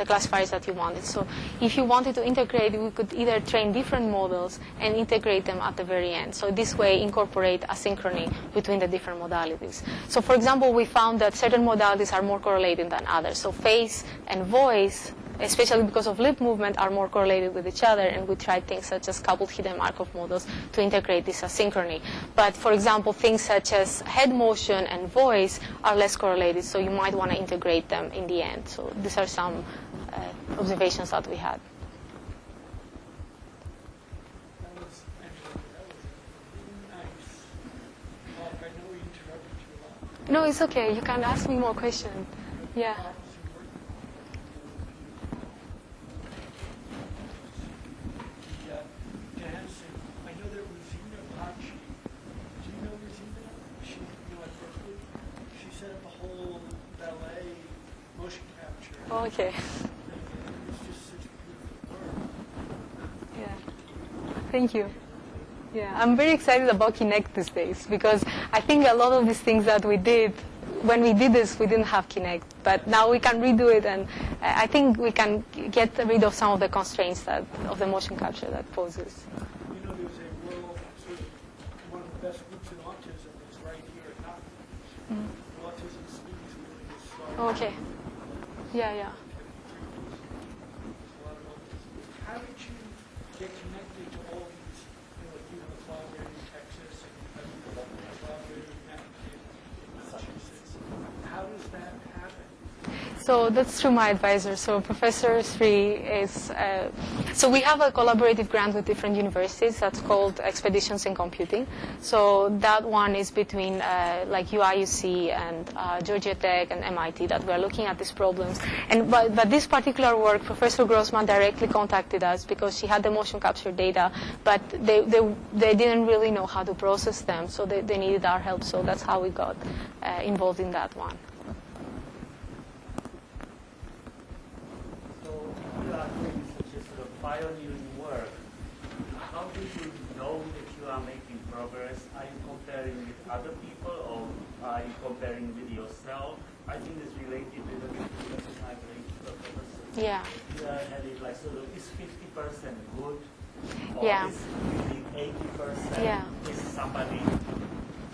classifiers that you wanted. So if you wanted to integrate, we could either train different models and integrate them at the very end. So this way incorporate asynchrony between the different modalities. So for example, we found that certain modalities are more correlated than others. So face and voice, especially because of lip movement, are more correlated with each other, and we tried things such as coupled hidden Markov models to integrate this asynchrony. But for example, things such as head motion and voice are less correlated, so you might want to integrate them in the end. So these are some observations that we had. That was nice. Mark, I know we interrupted you a lot. No, it's okay. You can ask me more questions. Yeah. Okay. Yeah. Thank you. Yeah, I'm very excited about Kinect these days because I think a lot of these things that we did, when we did this, we didn't have Kinect, but now we can redo it, and I think we can get rid of some of the constraints of the motion capture that poses. You know, there's a world, sort of one of the best groups in autism is right here at Hopkins. Autism speaks really slow. Okay. Yeah. How did you get connected to all these, you know, the collaborator in Texas and the collaborator in Massachusetts? How does that happen? So that's through my advisor. So Professor Sri is, so we have a collaborative grant with different universities that's called Expeditions in Computing. So that one is between like UIUC and Georgia Tech and MIT that we're looking at these problems. And but this particular work, Professor Grossman directly contacted us because she had the motion capture data, but they didn't really know how to process them, so they needed our help. So that's how we got involved in that one. Pioneering work, how do you know that you are making progress? Are you comparing with other people or are you comparing with yourself? I think it's related to the Yeah. And it's like, so is 50% good? Or Yeah. is really 80%? Yeah. Is somebody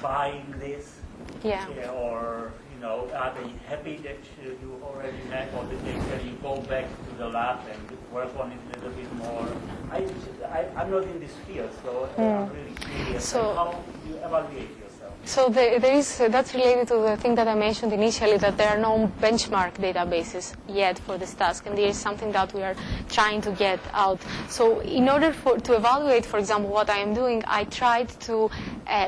buying this? Yeah. Or, are they happy that you already met, or that can you go back to the lab and work on it a little bit more? I'm not in this field, so I'm really curious. So- how do you evaluate yourself? So that's related to the thing that I mentioned initially, that there are no benchmark databases yet for this task, and there is something that we are trying to get out. So in order to evaluate, for example, what I am doing, I tried to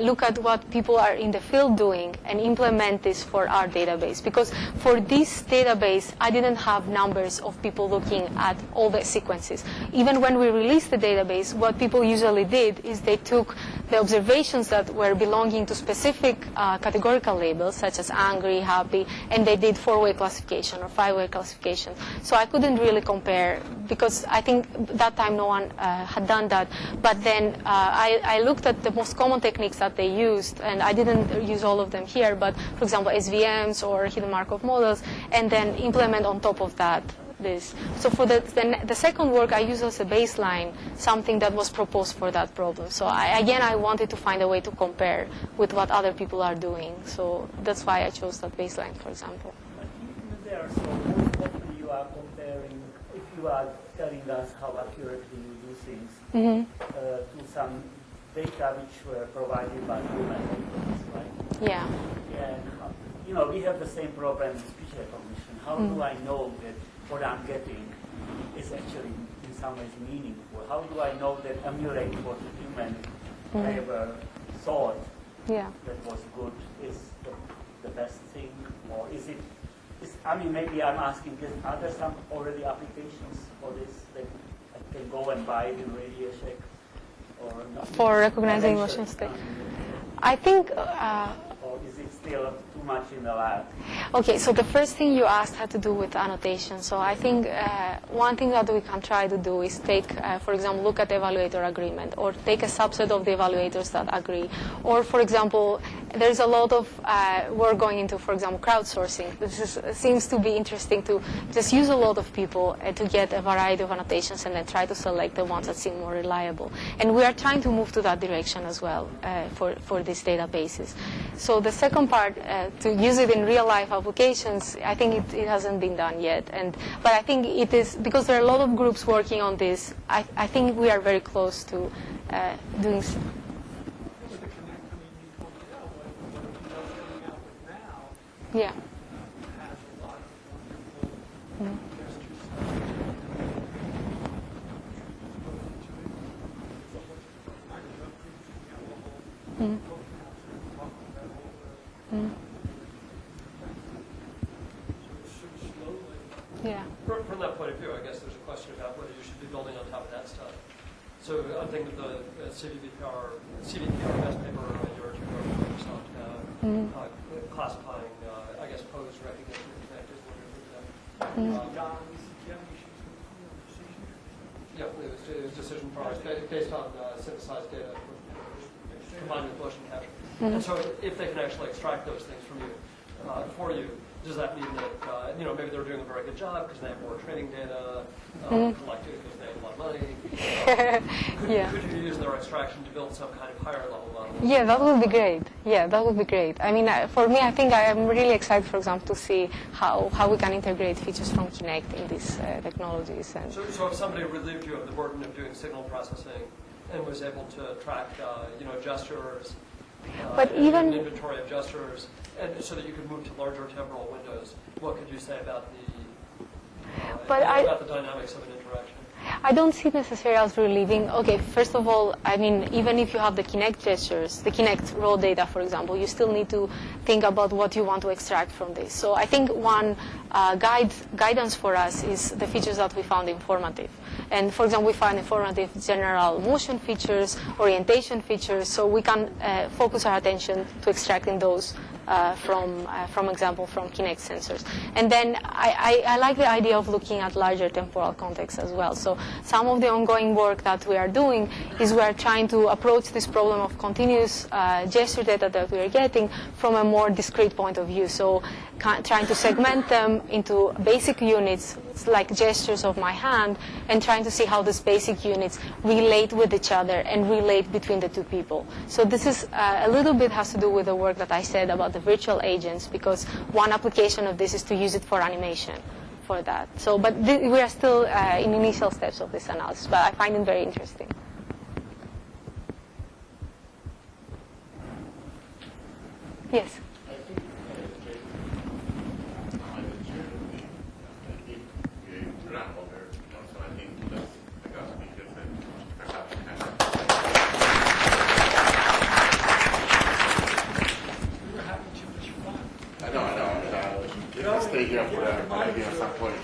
look at what people are in the field doing and implement this for our database. Because for this database, I didn't have numbers of people looking at all the sequences. Even when we released the database, what people usually did is they took the observations that were belonging to specific categorical labels, such as angry, happy, and they did 4-way classification or 5-way classification. So I couldn't really compare, because I think that time no one had done that. But then I looked at the most common techniques that they used, and I didn't use all of them here, but for example, SVMs or hidden Markov models, and then implement on top of that this. So for the second work, I used as a baseline something that was proposed for that problem. So I wanted to find a way to compare with what other people are doing. So that's why I chose that baseline, for example. I think there, so most often you are comparing, if you are telling us how accurately you do things, to some data which were provided by human agents, right? Yeah. And, we have the same problem with speech recognition. How do I know that what I'm getting is actually in some ways meaningful? How do I know that emulate what the human ever thought that was good is the best thing? Or is it, maybe I'm asking, are there some already applications for this that I can go and buy it in Radio Shack? Or not? For recognizing emotion state. I think... or is it still too much in the lab? Okay, so the first thing you asked had to do with annotation. So I think one thing that we can try to do is take, for example, look at the evaluator agreement, or take a subset of the evaluators that agree. Or, for example, there's a lot of work going into, for example, crowdsourcing. This seems to be interesting to just use a lot of people to get a variety of annotations and then try to select the ones that seem more reliable. And we are trying to move to that direction as well for these databases. So the second part, to use it in real-life applications, I think it hasn't been done yet. But I think it is, because there are a lot of groups working on this, I think we are very close to doing so. Yeah. Yeah. From that point of view, I guess there's a question about whether you should be building on top of that stuff. So I'm thinking of the CVPR best paper a year or two ago where we talked about classifying, I guess, pose recognition and connectors. Yeah, it was decision products based on synthesized data combined with motion capture. And so if they can actually extract those things from you, for you, does that mean that, maybe they're doing a very good job because they have more training data, collected because they have a lot of money? Could you use their extraction to build some kind of higher level model? Yeah, that would be great. Yeah, that would be great. I mean, for me, I think I am really excited, for example, to see how we can integrate features from Kinect in these technologies. And so if somebody relieved you of the burden of doing signal processing and was able to track, gestures, but even an inventory of gestures, and so that you could move to larger temporal windows, what could you say about the dynamics of an interaction? I don't see necessarily as relieving. Okay, first of all, I mean, even if you have the Kinect gestures, the Kinect raw data, for example, you still need to think about what you want to extract from this. So I think one guidance for us is the features that we found informative. And for example, we find informative general motion features, orientation features, so we can focus our attention to extracting those from example, from Kinect sensors. And then I like the idea of looking at larger temporal contexts as well. So some of the ongoing work that we are doing is we are trying to approach this problem of continuous gesture data that we are getting from a more discrete point of view. So trying to segment them into basic units, like gestures of my hand, and trying to see how these basic units relate with each other and relate between the two people. So this is a little bit has to do with the work that I said about the virtual agents, because one application of this is to use it for animation for that. So, but we are still in initial steps of this analysis, but I find it very interesting. Yes. I think I'm the chair of the wrap over, so I think that's the gospel speakers that perhaps We were having too much fun. I know. Let's stay here for an idea at some point.